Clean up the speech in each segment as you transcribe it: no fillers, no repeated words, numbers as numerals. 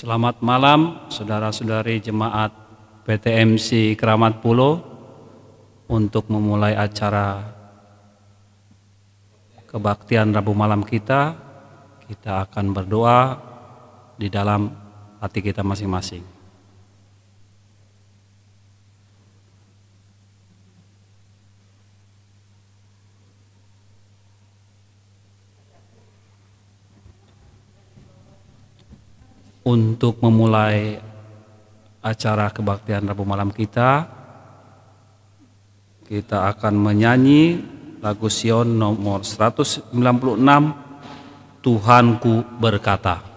Selamat malam saudara-saudari jemaat PTMC Keramat Pulo. Untuk memulai acara kebaktian Rabu malam kita akan berdoa di dalam hati kita masing-masing. Untuk memulai acara kebaktian Rabu malam kita akan menyanyi lagu Sion nomor 196, Tuhanku berkata.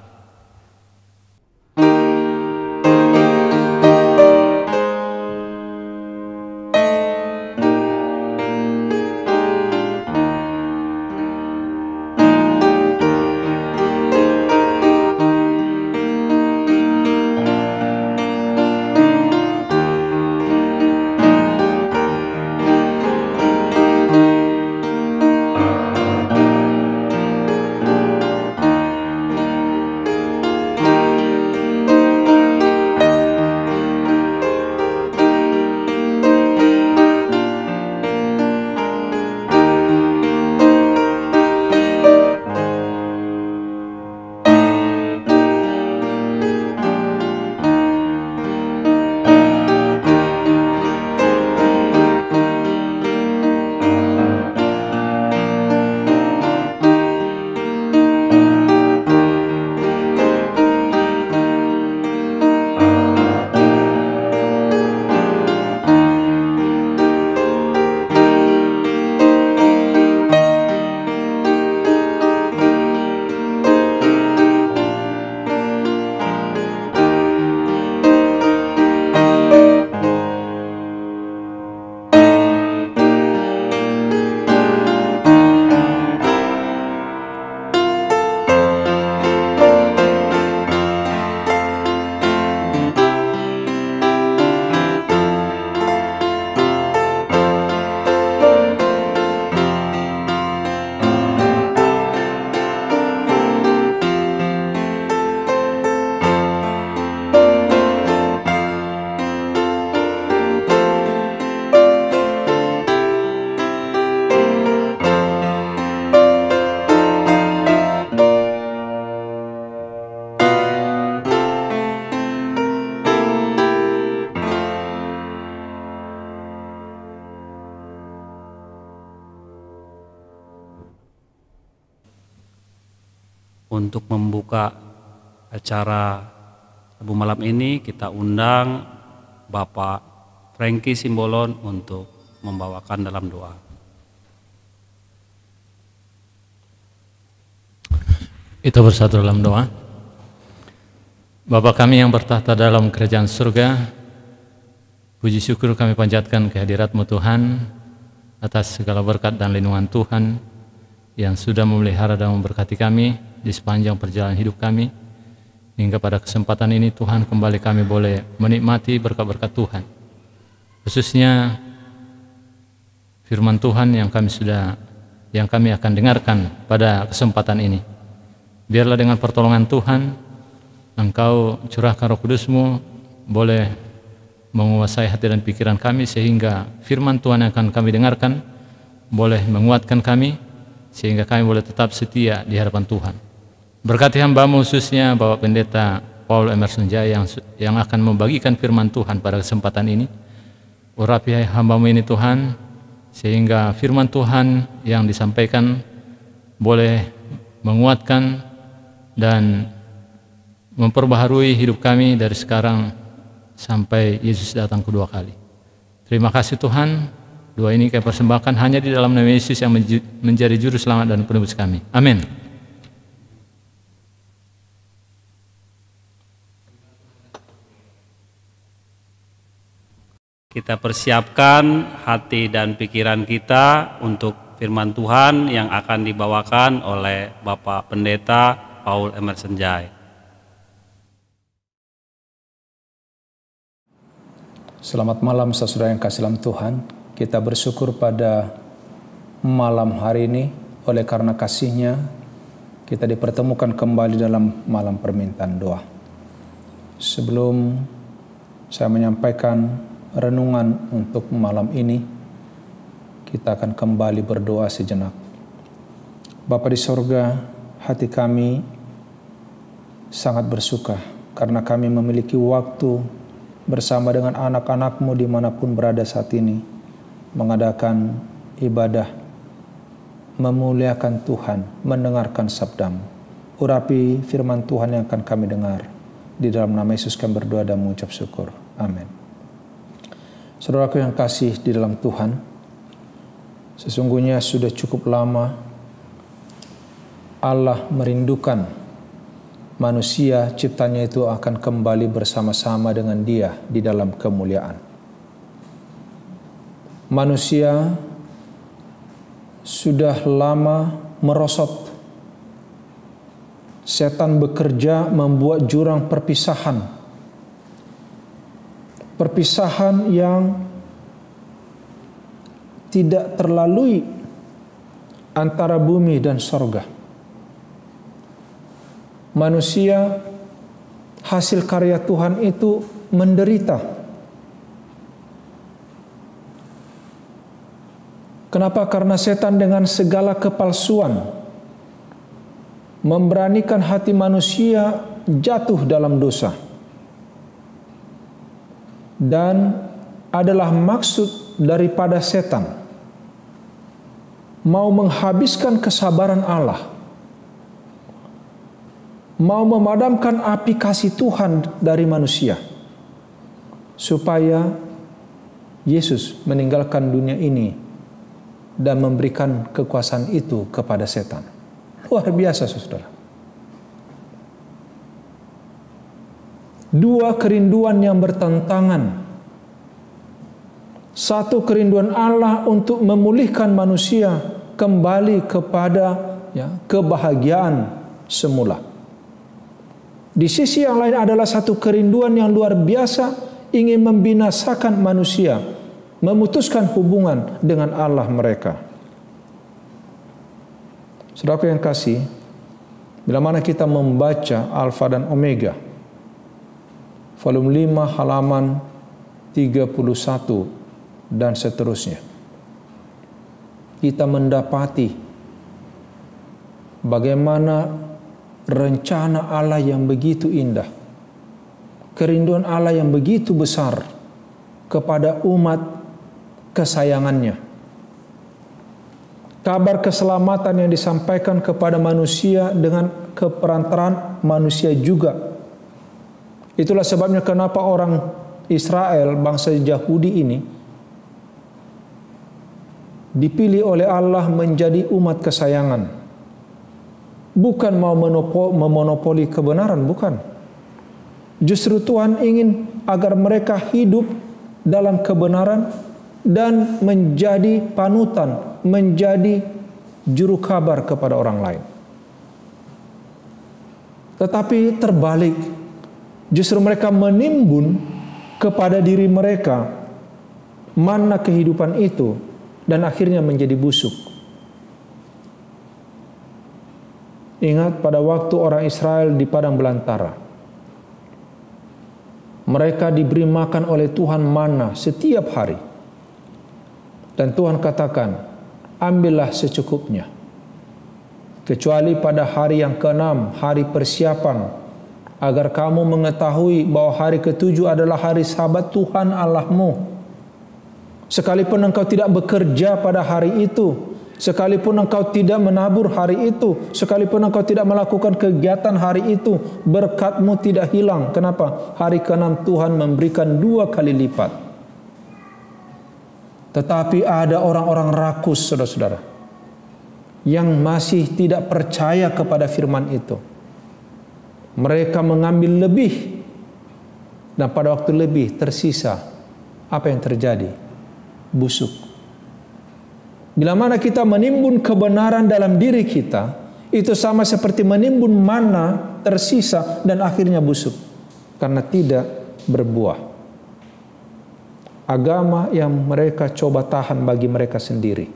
Untuk membuka acara Rabu malam ini kita undang Bapak Franky Simbolon untuk membawakan dalam doa. Kita bersatu dalam doa. Bapa kami yang bertahta dalam kerajaan surga, puji syukur kami panjatkan kehadirat-Mu Tuhan atas segala berkat dan lindungan Tuhan yang sudah memelihara dan memberkati kami di sepanjang perjalanan hidup kami, hingga pada kesempatan ini Tuhan kembali kami boleh menikmati berkat-berkat Tuhan, khususnya firman Tuhan yang kami akan dengarkan pada kesempatan ini. Biarlah dengan pertolongan Tuhan Engkau curahkan Roh Kudus-Mu boleh menguasai hati dan pikiran kami, sehingga firman Tuhan yang akan kami dengarkan boleh menguatkan kami, sehingga kami boleh tetap setia di hadapan Tuhan. Berkati hamba-Mu khususnya Bapak Pendeta Paul Emerson Jaya yang akan membagikan firman Tuhan pada kesempatan ini. Urapi hamba-Mu ini Tuhan, sehingga firman Tuhan yang disampaikan boleh menguatkan dan memperbaharui hidup kami dari sekarang sampai Yesus datang kedua kali. Terima kasih Tuhan, doa ini kami persembahkan hanya di dalam nama Yesus yang menjadi juru selamat dan penebus kami. Amin. Kita persiapkan hati dan pikiran kita untuk firman Tuhan yang akan dibawakan oleh Bapak Pendeta Paul Emerson Jaya. Selamat malam saudara yang kasih dalam Tuhan. Kita bersyukur pada malam hari ini oleh karena kasih-Nya kita dipertemukan kembali dalam malam permintaan doa. Sebelum saya menyampaikan renungan untuk malam ini, kita akan kembali berdoa sejenak. Bapa di sorga, hati kami sangat bersuka karena kami memiliki waktu bersama dengan anak-anak-Mu dimanapun berada saat ini, mengadakan ibadah, memuliakan Tuhan, mendengarkan sabda-Mu. Urapi firman Tuhan yang akan kami dengar. Di dalam nama Yesus kami berdoa dan mengucap syukur. Amin. Saudaraku yang kasih di dalam Tuhan, sesungguhnya sudah cukup lama Allah merindukan manusia ciptanya itu akan kembali bersama-sama dengan Dia di dalam kemuliaan. Manusia sudah lama merosot. Setan bekerja membuat jurang perpisahan. Perpisahan yang tidak terlalui antara bumi dan sorga. Manusia hasil karya Tuhan itu menderita. Kenapa? Karena setan dengan segala kepalsuan memberanikan hati manusia jatuh dalam dosa. Dan adalah maksud daripada setan mau menghabiskan kesabaran Allah, mau memadamkan api kasih Tuhan dari manusia, supaya Yesus meninggalkan dunia ini dan memberikan kekuasaan itu kepada setan. Luar biasa, saudara. Dua kerinduan yang bertentangan. Satu kerinduan Allah untuk memulihkan manusia kembali kepada kebahagiaan semula. Di sisi yang lain adalah satu kerinduan yang luar biasa ingin membinasakan manusia, memutuskan hubungan dengan Allah mereka. Saudara yang kasih, bila mana kita membaca Alfa dan Omega, volume 5 halaman 31 dan seterusnya, kita mendapati bagaimana rencana Allah yang begitu indah, kerinduan Allah yang begitu besar kepada umat kesayangannya. Kabar keselamatan yang disampaikan kepada manusia dengan keperantaraan manusia juga. Itulah sebabnya kenapa orang Israel, bangsa Yahudi ini, dipilih oleh Allah menjadi umat kesayangan. Bukan mau memonopoli kebenaran, bukan. Justru Tuhan ingin agar mereka hidup dalam kebenaran dan menjadi panutan, menjadi juru kabar kepada orang lain. Tetapi terbalik, justru mereka menimbun kepada diri mereka mana kehidupan itu dan akhirnya menjadi busuk. Ingat pada waktu orang Israel di padang belantara, mereka diberi makan oleh Tuhan mana setiap hari. Dan Tuhan katakan, ambillah secukupnya. Kecuali pada hari yang ke-6, hari persiapan, agar kamu mengetahui bahwa hari ke-7 adalah hari Sabat Tuhan Allahmu. Sekalipun engkau tidak bekerja pada hari itu, sekalipun engkau tidak menabur hari itu, sekalipun engkau tidak melakukan kegiatan hari itu, berkatmu tidak hilang. Kenapa? Hari ke-6 Tuhan memberikan 2 kali lipat. Tetapi ada orang-orang rakus, saudara-saudara, yang masih tidak percaya kepada firman itu. Mereka mengambil lebih, dan pada waktu lebih tersisa, apa yang terjadi? Busuk. Bila mana kita menimbun kebenaran dalam diri kita, itu sama seperti menimbun mana tersisa dan akhirnya busuk karena tidak berbuah. Agama yang mereka coba tahan bagi mereka sendiri.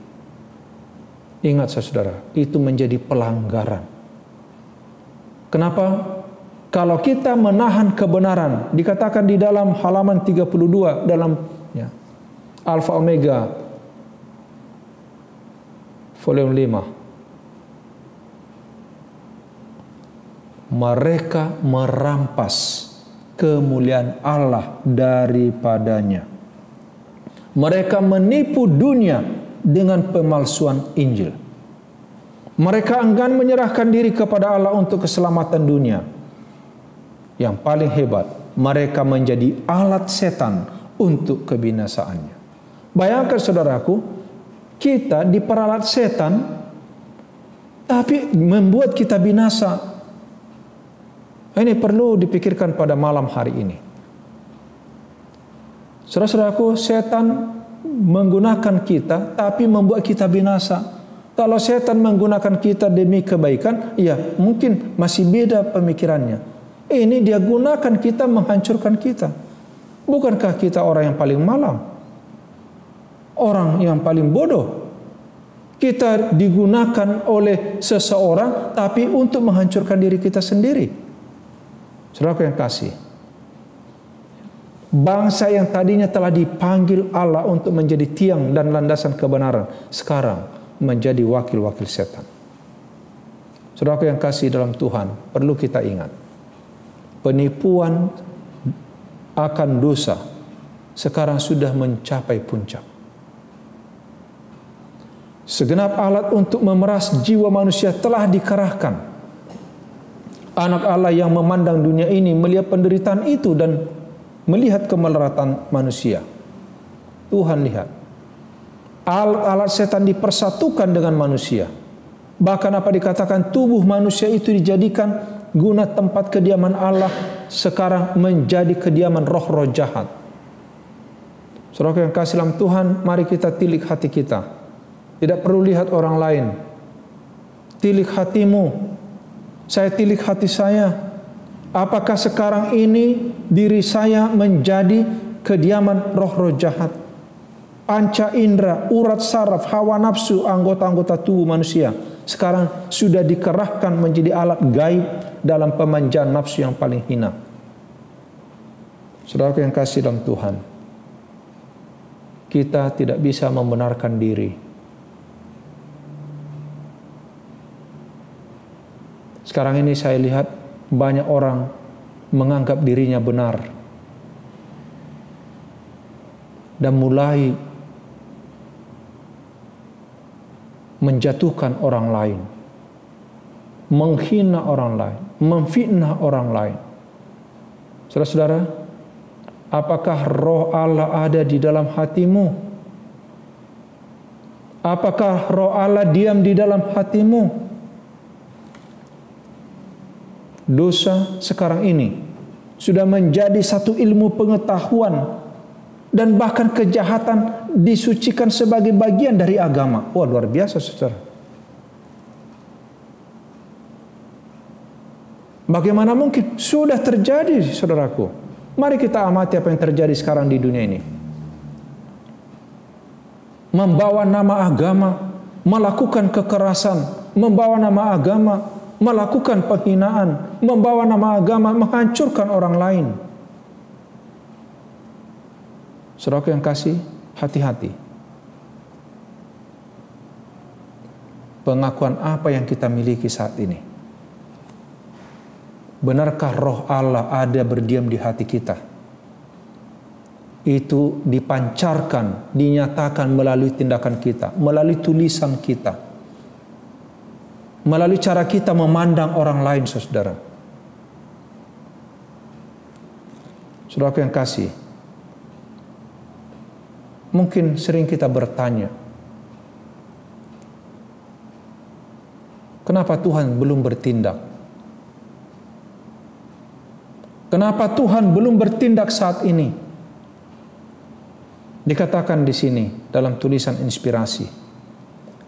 Ingat saudara, itu menjadi pelanggaran. Kenapa? Kalau kita menahan kebenaran, dikatakan di dalam halaman 32 dalam Alfa Omega volume 5. Mereka merampas kemuliaan Allah daripadanya. Mereka menipu dunia dengan pemalsuan Injil. Mereka enggan menyerahkan diri kepada Allah untuk keselamatan dunia. Yang paling hebat, mereka menjadi alat setan untuk kebinasaannya. Bayangkan saudaraku, kita diperalat setan, tapi membuat kita binasa. Ini perlu dipikirkan pada malam hari ini. Saudara-saudaraku, setan menggunakan kita, tapi membuat kita binasa. Kalau setan menggunakan kita demi kebaikan, ya mungkin masih beda pemikirannya. Ini dia gunakan kita menghancurkan kita. Bukankah kita orang yang paling malang? Orang yang paling bodoh? Kita digunakan oleh seseorang tapi untuk menghancurkan diri kita sendiri. Saudaraku yang kasih, bangsa yang tadinya telah dipanggil Allah untuk menjadi tiang dan landasan kebenaran, sekarang menjadi wakil-wakil setan. Saudaraku yang kasih dalam Tuhan, perlu kita ingat, penipuan akan dosa sekarang sudah mencapai puncak. Segenap alat untuk memeras jiwa manusia telah dikerahkan. Anak Allah yang memandang dunia ini melihat penderitaan itu dan melihat kemelaratan manusia. Tuhan lihat, alat-alat setan dipersatukan dengan manusia. Bahkan apa dikatakan, tubuh manusia itu dijadikan guna tempat kediaman Allah, sekarang menjadi kediaman roh-roh jahat. Saudara yang kasih dalam Tuhan, mari kita tilik hati kita. Tidak perlu lihat orang lain. Tilik hatimu. Saya tilik hati saya. Apakah sekarang ini diri saya menjadi kediaman roh-roh jahat? Panca indera, urat saraf, hawa nafsu, anggota-anggota tubuh manusia sekarang sudah dikerahkan menjadi alat gaib dalam pemanjaan nafsu yang paling hina. Saudara yang kasih dalam Tuhan, kita tidak bisa membenarkan diri. Sekarang ini saya lihat banyak orang menganggap dirinya benar dan mulai menjatuhkan orang lain, menghina orang lain, memfitnah orang lain. Saudara-saudara, apakah roh Allah ada di dalam hatimu? Apakah roh Allah diam di dalam hatimu? Dosa sekarang ini sudah menjadi satu ilmu pengetahuan dan bahkan kejahatan disucikan sebagai bagian dari agama. Wah, luar biasa, saudara. Bagaimana mungkin? Sudah terjadi, saudaraku. Mari kita amati apa yang terjadi sekarang di dunia ini. Membawa nama agama, melakukan kekerasan, membawa nama agama, melakukan penghinaan, membawa nama agama, menghancurkan orang lain. Saudara yang kasih, hati-hati. Pengakuan apa yang kita miliki saat ini? Benarkah roh Allah ada berdiam di hati kita? Itu dipancarkan, dinyatakan melalui tindakan kita, melalui tulisan kita, melalui cara kita memandang orang lain, saudara. Saudara yang kasih, mungkin sering kita bertanya, kenapa Tuhan belum bertindak? Kenapa Tuhan belum bertindak saat ini? Dikatakan di sini dalam tulisan inspirasi,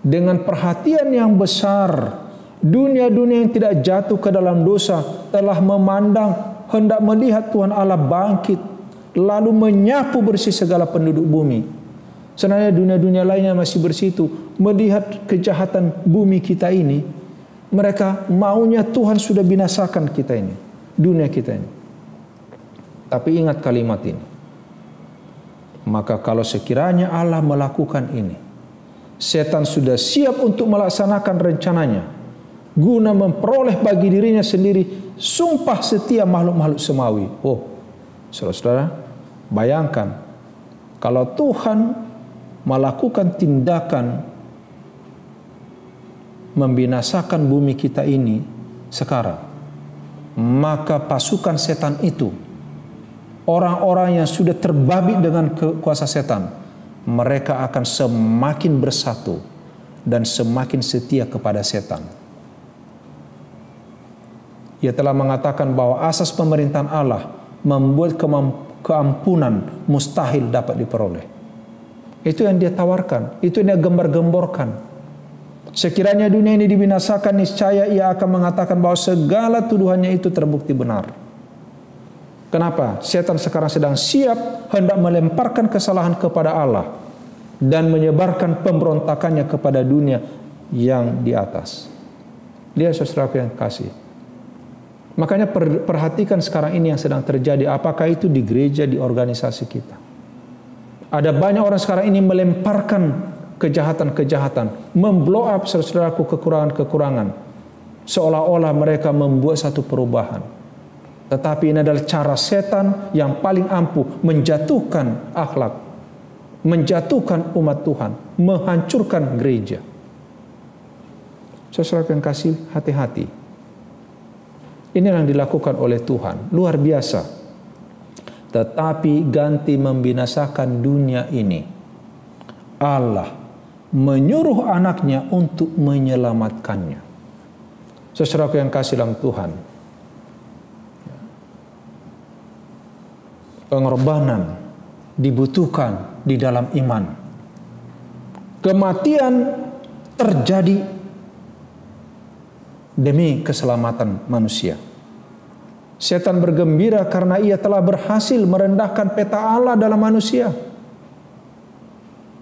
dengan perhatian yang besar, dunia-dunia yang tidak jatuh ke dalam dosa telah memandang, hendak melihat Tuhan Allah bangkit, lalu menyapu bersih segala penduduk bumi. Sebenarnya dunia-dunia lainnya masih bersih itu, melihat kejahatan bumi kita ini, mereka maunya Tuhan sudah binasakan kita ini. dunia kita ini. Tapi ingat kalimat ini. Maka kalau sekiranya Allah melakukan ini, setan sudah siap untuk melaksanakan rencananya guna memperoleh bagi dirinya sendiri sumpah setia makhluk-makhluk semawi. Oh, saudara-saudara, bayangkan kalau Tuhan melakukan tindakan membinasakan bumi kita ini sekarang, maka pasukan setan itu, orang-orang yang sudah terbabit dengan kuasa setan, mereka akan semakin bersatu dan semakin setia kepada setan. Ia telah mengatakan bahwa asas pemerintahan Allah membuat keampunan mustahil dapat diperoleh. Itu yang dia tawarkan, itu yang dia gembar-gemborkan. Sekiranya dunia ini dibinasakan, niscaya ia akan mengatakan bahwa segala tuduhannya itu terbukti benar. Kenapa? Setan sekarang sedang siap hendak melemparkan kesalahan kepada Allah dan menyebarkan pemberontakannya kepada dunia yang di atas. Dia saudaraku yang kasih. Makanya perhatikan sekarang ini yang sedang terjadi. Apakah itu di gereja, di organisasi kita? Ada banyak orang sekarang ini melemparkan kejahatan-kejahatan, memblow up saudaraku kekurangan-kekurangan, seolah-olah mereka membuat satu perubahan. Tetapi ini adalah cara setan yang paling ampuh menjatuhkan akhlak, menjatuhkan umat Tuhan, menghancurkan gereja. Saudara yang kasih, hati-hati. Ini yang dilakukan oleh Tuhan, luar biasa. Tetapi ganti membinasakan dunia ini, Allah menyuruh anaknya untuk menyelamatkannya. Saudaraku yang kasih dalam Tuhan, pengorbanan dibutuhkan di dalam iman. Kematian terjadi demi keselamatan manusia. Setan bergembira karena ia telah berhasil merendahkan peta Allah dalam manusia.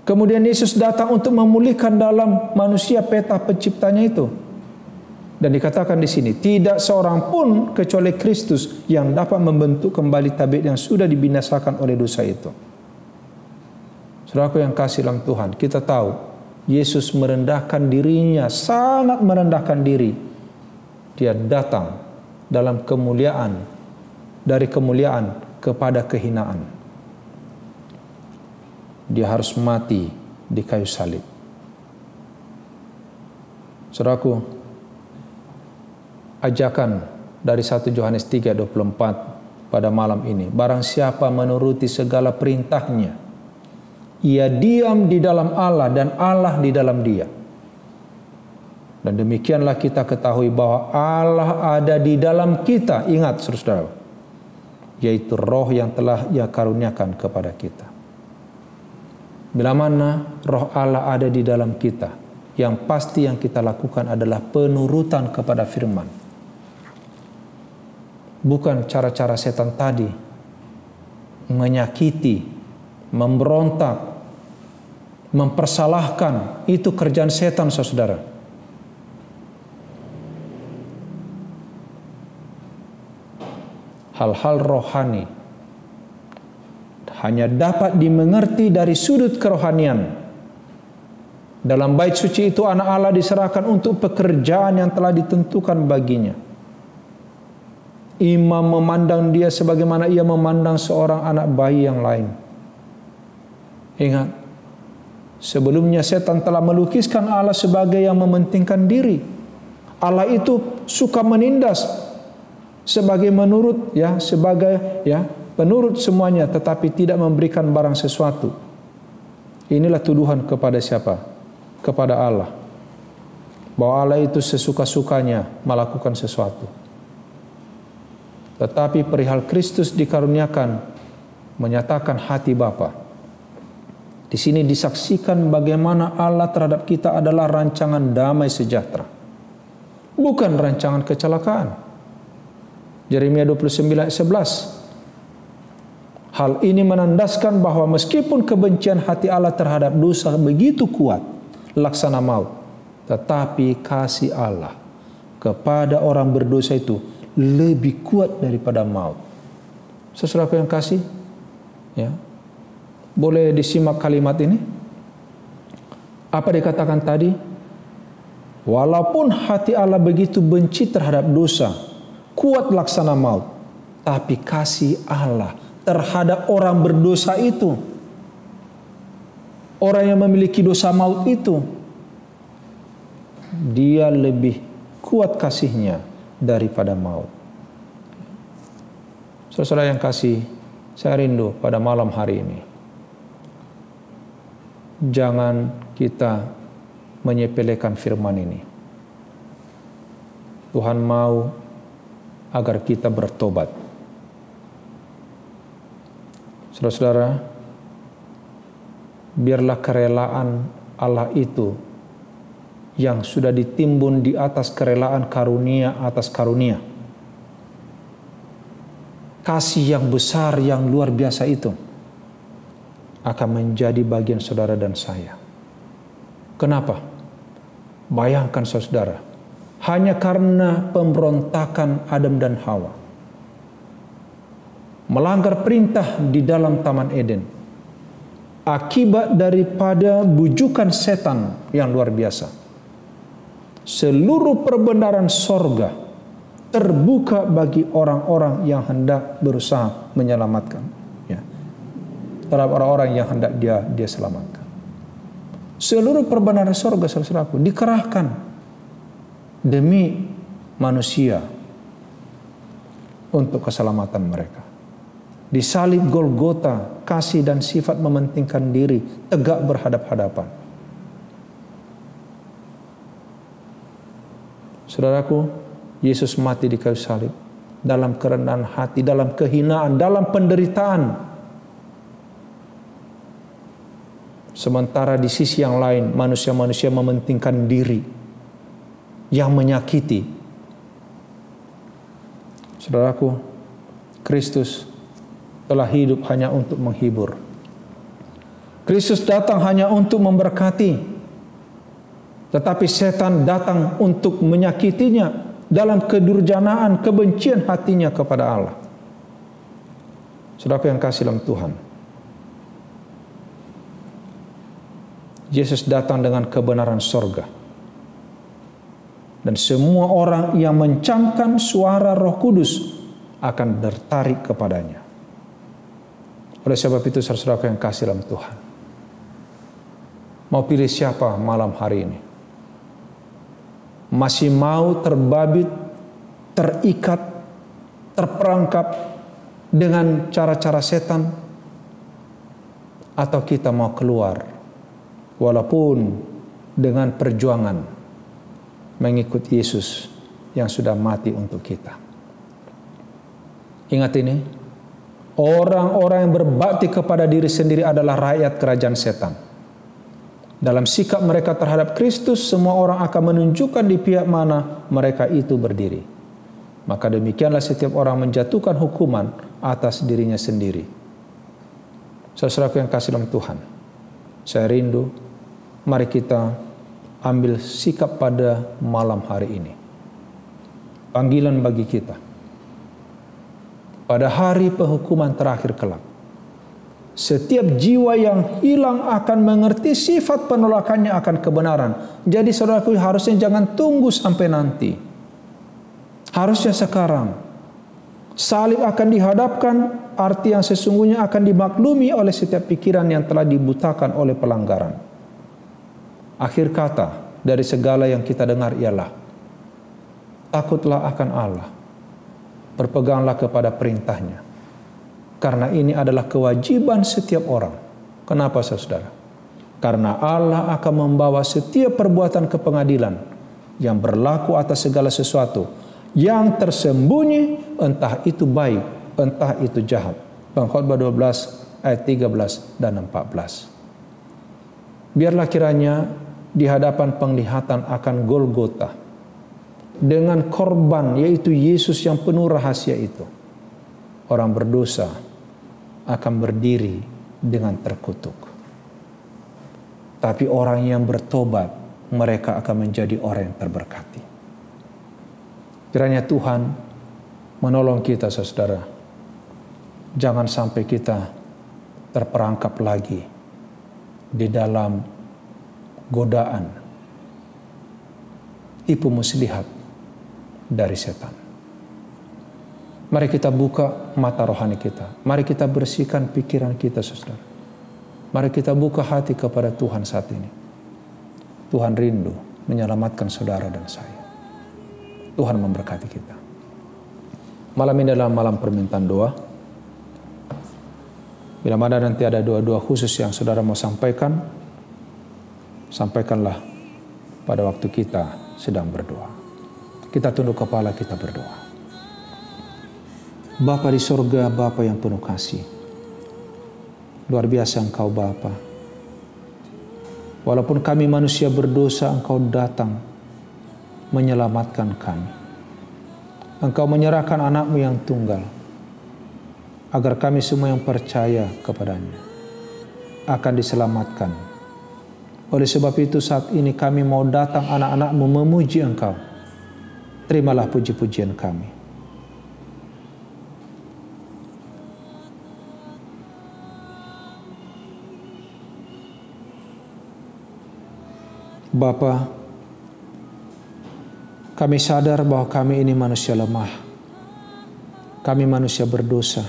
Kemudian Yesus datang untuk memulihkan dalam manusia peta penciptanya itu. Dan dikatakan di sini, tidak seorang pun kecuali Kristus yang dapat membentuk kembali tabiat yang sudah dibinasakan oleh dosa itu. Saudaraku yang kasih dalam Tuhan, kita tahu Yesus merendahkan dirinya, sangat merendahkan diri. Dia datang dalam kemuliaan, dari kemuliaan kepada kehinaan. Dia harus mati di kayu salib. Saudaraku, ajakan dari 1 Yohanes 3:24 pada malam ini, barang siapa menuruti segala perintahnya, ia diam di dalam Allah dan Allah di dalam dia. Dan demikianlah kita ketahui bahwa Allah ada di dalam kita. Ingat saudara, yaitu roh yang telah ia karuniakan kepada kita. Bila mana roh Allah ada di dalam kita, yang pasti yang kita lakukan adalah penurutan kepada firman. Bukan cara-cara setan tadi, menyakiti, memberontak, mempersalahkan. Itu kerjaan setan saudara. Hal-hal rohani hanya dapat dimengerti dari sudut kerohanian. Dalam bait suci itu anak Allah diserahkan untuk pekerjaan yang telah ditentukan baginya. Imam memandang dia sebagaimana ia memandang seorang anak bayi yang lain. Ingat, sebelumnya setan telah melukiskan Allah sebagai yang mementingkan diri. Allah itu suka menindas sebagai menurut penurut semuanya, tetapi tidak memberikan barang sesuatu. Inilah tuduhan kepada siapa? Kepada Allah. Bahwa Allah itu sesuka-sukanya melakukan sesuatu. Tetapi perihal Kristus dikaruniakan, menyatakan hati Bapa. Di sini disaksikan bagaimana Allah terhadap kita adalah rancangan damai sejahtera, bukan rancangan kecelakaan. Yeremia 29:11. Hal ini menandaskan bahwa meskipun kebencian hati Allah terhadap dosa begitu kuat, laksana maut, tetapi kasih Allah kepada orang berdosa itu lebih kuat daripada maut. Saudaraku yang kasih, ya, boleh disimak kalimat ini. Apa dikatakan tadi? Walaupun hati Allah begitu benci terhadap dosa, kuat laksana maut, tapi kasih Allah terhadap orang berdosa itu, orang yang memiliki dosa maut itu, dia lebih kuat kasihnya daripada maut. Saudara yang kasih, saya rindu pada malam hari ini, jangan kita menyepelekan firman ini. Tuhan mau agar kita bertobat. Saudara-saudara, biarlah kerelaan Allah itu yang sudah ditimbun di atas kerelaan karunia atas karunia. Kasih yang besar, yang luar biasa itu akan menjadi bagian saudara dan saya. Kenapa? Bayangkan saudara, hanya karena pemberontakan Adam dan Hawa, melanggar perintah di dalam Taman Eden, akibat daripada bujukan setan yang luar biasa, seluruh perbenaran sorga terbuka bagi orang-orang yang hendak berusaha menyelamatkan, ya, terhadap orang-orang yang hendak dia selamatkan. Seluruh perbenaran sorga, saudaraku, dikerahkan demi manusia untuk keselamatan mereka. Di salib Golgota, kasih dan sifat mementingkan diri tegak berhadap-hadapan. Saudaraku, Yesus mati di kayu salib dalam kerendahan hati, dalam kehinaan, dalam penderitaan. Sementara di sisi yang lain, manusia-manusia mementingkan diri yang menyakiti. Saudaraku, Kristus telah hidup hanya untuk menghibur. Kristus datang hanya untuk memberkati, tetapi setan datang untuk menyakitinya dalam kedurjanaan, kebencian hatinya kepada Allah. Saudaraku yang kasih dalam Tuhan, Yesus datang dengan kebenaran sorga. Dan semua orang yang mencamkan suara Roh Kudus akan tertarik kepadanya. Oleh sebab itu, saudara-saudara yang kasih dalam Tuhan, mau pilih siapa malam hari ini? Masih mau terbabit, terikat, terperangkap dengan cara-cara setan? Atau kita mau keluar, walaupun dengan perjuangan, mengikut Yesus yang sudah mati untuk kita? Ingat ini, orang-orang yang berbakti kepada diri sendiri adalah rakyat kerajaan setan. Dalam sikap mereka terhadap Kristus, semua orang akan menunjukkan di pihak mana mereka itu berdiri. Maka demikianlah setiap orang menjatuhkan hukuman atas dirinya sendiri. Saudara-saudaraku yang kasih dalam Tuhan, saya rindu, mari kita ambil sikap pada malam hari ini. Panggilan bagi kita pada hari penghukuman terakhir kelak. Setiap jiwa yang hilang akan mengerti sifat penolakannya akan kebenaran. Jadi saudaraku, harusnya jangan tunggu sampai nanti. Harusnya sekarang. Salib akan dihadapkan, arti yang sesungguhnya akan dimaklumi oleh setiap pikiran yang telah dibutakan oleh pelanggaran. Akhir kata dari segala yang kita dengar ialah, takutlah akan Allah, berpeganglah kepada perintahnya. Karena ini adalah kewajiban setiap orang. Kenapa saudara? Karena Allah akan membawa setiap perbuatan ke pengadilan yang berlaku atas segala sesuatu yang tersembunyi, entah itu baik, entah itu jahat. Pengkhotbah 12 ayat 13 dan 14. Biarlah kiranya di hadapan penglihatan akan Golgota, dengan korban yaitu Yesus yang penuh rahasia itu, orang berdosa akan berdiri dengan terkutuk. Tapi orang yang bertobat, mereka akan menjadi orang yang terberkati. Kiranya Tuhan menolong kita, saudara. Jangan sampai kita terperangkap lagi di dalam godaan, tipu muslihat dari setan. Mari kita buka mata rohani kita. Mari kita bersihkan pikiran kita, saudara. Mari kita buka hati kepada Tuhan saat ini. Tuhan rindu menyelamatkan saudara dan saya. Tuhan memberkati kita. Malam ini adalah malam permintaan doa. Bila mana nanti ada doa-doa khusus yang saudara mau sampaikan, sampaikanlah pada waktu kita sedang berdoa. Kita tunduk kepala, kita berdoa. Bapa di sorga, Bapa yang penuh kasih. Luar biasa Engkau Bapa. Walaupun kami manusia berdosa, Engkau datang menyelamatkan kami. Engkau menyerahkan anak-Mu yang tunggal, agar kami semua yang percaya kepadanya akan diselamatkan. Oleh sebab itu saat ini kami mau datang anak-anak-Mu memuji Engkau. Terimalah puji-pujian kami. Bapa, kami sadar bahwa kami ini manusia lemah. Kami manusia berdosa.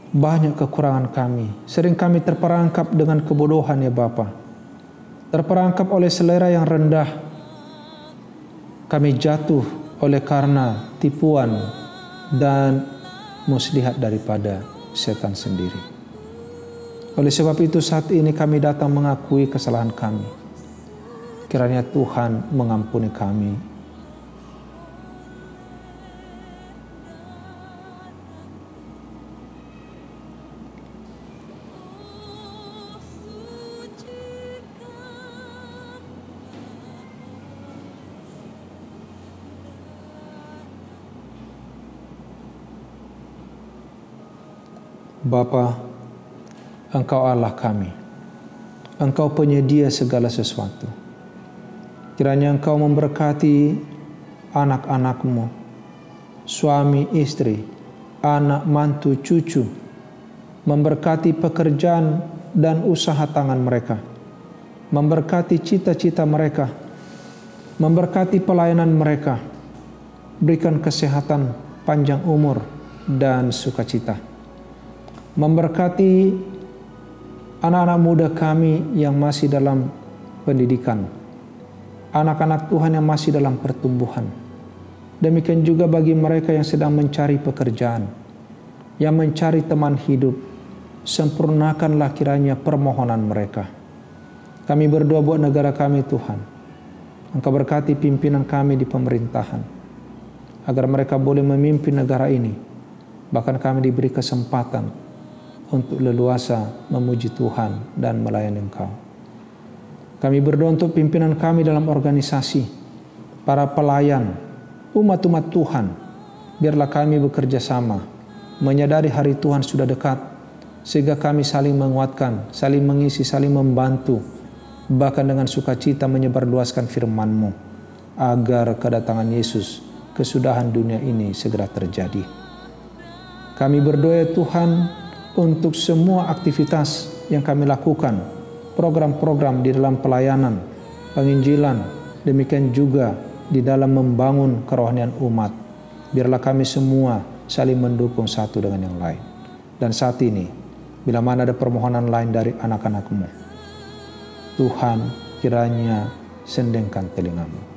Banyak kekurangan kami. Sering kami terperangkap dengan kebodohan ya Bapa. Terperangkap oleh selera yang rendah. Kami jatuh oleh karena tipuan dan muslihat daripada setan sendiri. Oleh sebab itu saat ini kami datang mengakui kesalahan kami. Kiranya Tuhan mengampuni kami. Bapa, Engkau Allah kami. Engkau penyedia segala sesuatu. Kiranya Engkau memberkati anak-anak-Mu, suami, istri, anak, mantu, cucu, memberkati pekerjaan dan usaha tangan mereka, memberkati cita-cita mereka, memberkati pelayanan mereka, berikan kesehatan, panjang umur, dan sukacita. Memberkati anak-anak muda kami yang masih dalam pendidikan, anak-anak Tuhan yang masih dalam pertumbuhan. Demikian juga bagi mereka yang sedang mencari pekerjaan, yang mencari teman hidup, sempurnakanlah kiranya permohonan mereka. Kami berdoa buat negara kami Tuhan. Engkau berkati pimpinan kami di pemerintahan, agar mereka boleh memimpin negara ini. Bahkan kami diberi kesempatan untuk leluasa memuji Tuhan dan melayani Engkau. Kami berdoa untuk pimpinan kami dalam organisasi, para pelayan, umat-umat Tuhan. Biarlah kami bekerja sama, menyadari hari Tuhan sudah dekat, sehingga kami saling menguatkan, saling mengisi, saling membantu, bahkan dengan sukacita menyebarluaskan firman-Mu, agar kedatangan Yesus, kesudahan dunia ini segera terjadi. Kami berdoa Tuhan untuk semua aktivitas yang kami lakukan, program-program di dalam pelayanan, penginjilan, demikian juga di dalam membangun kerohanian umat. Biarlah kami semua saling mendukung satu dengan yang lain. Dan saat ini, bila mana ada permohonan lain dari anak-anak-Mu, Tuhan kiranya sendengkan telinga-Mu.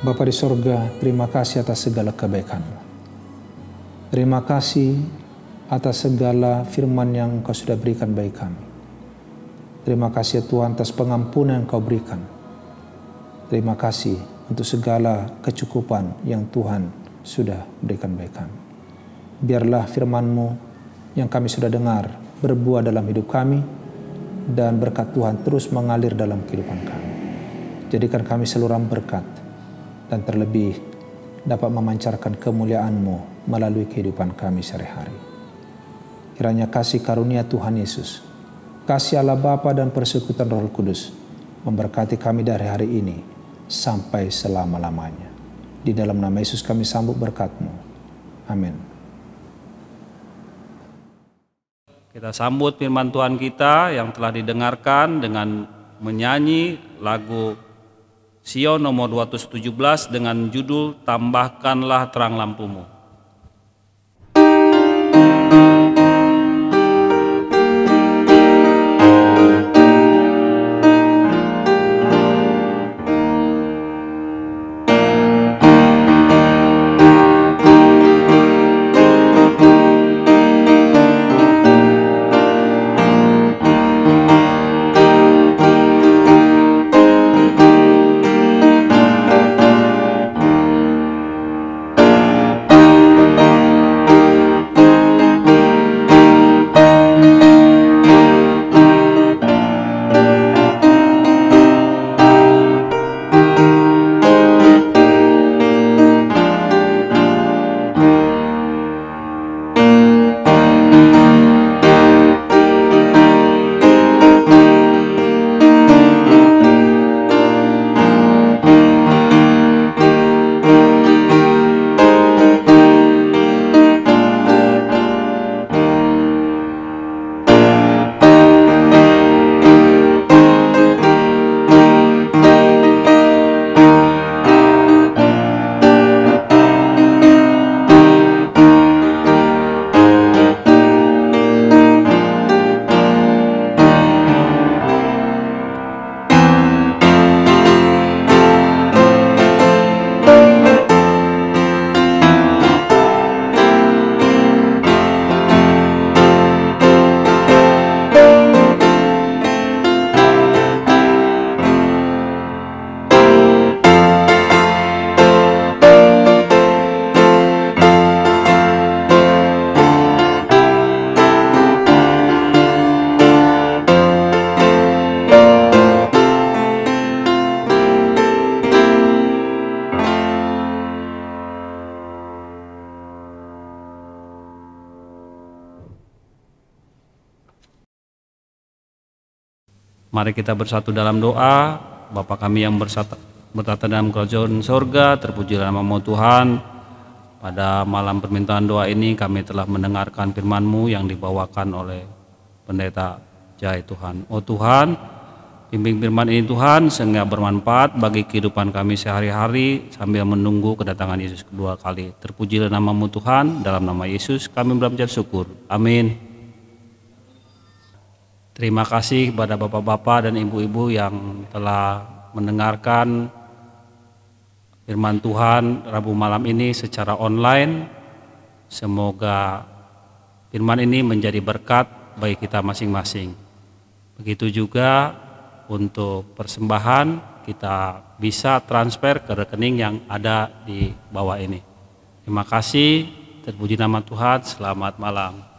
Bapa di sorga, terima kasih atas segala kebaikan-Mu. Terima kasih atas segala firman yang Engkau sudah berikan bagi kami. Terima kasih Tuhan atas pengampunan yang Engkau berikan. Terima kasih untuk segala kecukupan yang Tuhan sudah berikan bagi kami. Biarlah firman-Mu yang kami sudah dengar berbuah dalam hidup kami, dan berkat Tuhan terus mengalir dalam kehidupan kami. Jadikan kami seluruh berkat, dan terlebih dapat memancarkan kemuliaan-Mu melalui kehidupan kami sehari-hari. Kiranya kasih karunia Tuhan Yesus, kasih Allah Bapa dan persekutuan Roh Kudus memberkati kami dari hari ini sampai selama-lamanya. Di dalam nama Yesus kami sambut berkat-Mu. Amin. Kita sambut firman Tuhan kita yang telah didengarkan dengan menyanyi lagu Sion nomor 217 dengan judul Tambahkanlah Terang Lampumu. Mari kita bersatu dalam doa. Bapa kami yang bertata dalam kerajaan sorga, terpujilah nama-Mu Tuhan. Pada malam permintaan doa ini kami telah mendengarkan firman-Mu yang dibawakan oleh Pendeta Jai Tuhan. Oh Tuhan, bimbing firman ini Tuhan sehingga bermanfaat bagi kehidupan kami sehari-hari sambil menunggu kedatangan Yesus kedua kali. Terpujilah nama-Mu Tuhan, dalam nama Yesus kami berucap syukur. Amin. Terima kasih kepada bapak-bapak dan ibu-ibu yang telah mendengarkan firman Tuhan Rabu malam ini secara online. Semoga firman ini menjadi berkat bagi kita masing-masing. Begitu juga untuk persembahan kita bisa transfer ke rekening yang ada di bawah ini. Terima kasih, terpuji nama Tuhan, selamat malam.